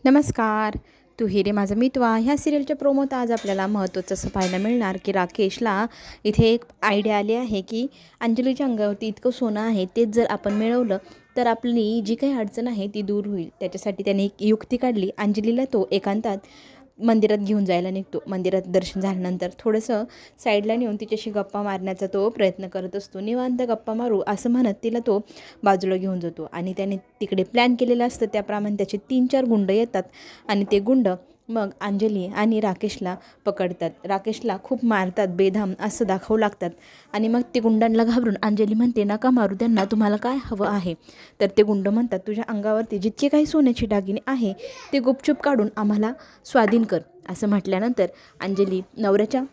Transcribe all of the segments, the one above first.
नमस्कार. तू ही रे माझा मितवा ह्या सिरियलच्या प्रोमोत आज आपल्याला महत्त्वाचं असं पाहायला मिळणार की राकेशला इथे एक आयडिया आली आहे की अंजलीच्या अंगावरती इतकं सोनं आहे तेच जर आपण मिळवलं तर आपली जी काही अडचण आहे ती दूर होईल. त्याच्यासाठी त्याने एक युक्ती काढली. अंजलीला तो एकांतात मंदिरात घेऊन जायला निघतो. मंदिरात दर्शन झाल्यानंतर थोडंसं साईडला नेऊन तिच्याशी गप्पा मारण्याचा तो प्रयत्न करत असतो. निवांत गप्पा मारू असं म्हणत तिला तो बाजूला घेऊन जातो आणि त्याने तिकडे प्लॅन केलेलं असतं त्याप्रमाणे त्याचे 3-4 गुंड येतात आणि ते गुंड मग अंजली आणि राकेशला पकडतात. राकेशला खूप मारतात, बेधाम असं दाखवू लागतात आणि मग ते गुंडांना घाबरून अंजली म्हणते, नका मारू त्यांना, तुम्हाला काय हवं आहे? तर ते गुंड म्हणतात, तुझ्या अंगावरती जितके काही सोन्याची दागिने आहे ते गुपचूप काढून आम्हाला स्वाधीन कर. असं म्हटल्यानंतर अंजली नवऱ्याच्या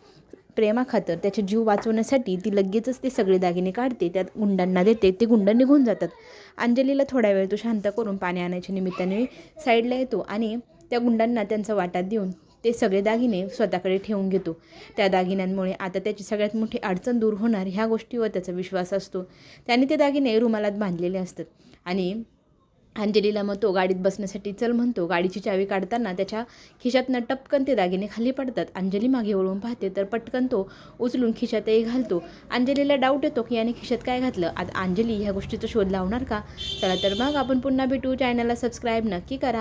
प्रेमाखातर त्याचे जीव वाचवण्यासाठी ती लगेचच ते सगळे दागिने काढते, त्यात गुंडांना देते. ते गुंड निघून जातात. अंजलीला थोडा वेळ तो शांत करून पाणी आणायच्या निमित्ताने साईडला येतो आणि त्या गुंडांना त्यांचा वाटा देऊन ते सगळे दागिने स्वतःकडे ठेवून घेतो. त्या दागिन्यांमुळे आता त्याची सगळ्यात मोठी अडचण दूर होणार ह्या गोष्टीवर त्याचा विश्वास असतो. त्याने ते दागिने रुमालात बांधलेले असतात आणि अंजलीला मग तो गाडीत बसण्यासाठी चल म्हणतो. गाडीची चावी काढताना त्याच्या खिशातनं टपकन ते दागिने खाली पडतात. अंजली मागे वळून पाहते तर पटकन तो उचलून खिशातही घालतो. अंजलीला डाऊट येतो की याने खिशात काय घातलं. आता अंजली ह्या गोष्टीचा शोध लावणार का? चला तर मग आपण पुन्हा भेटू. चॅनलला सबस्क्राईब नक्की करा.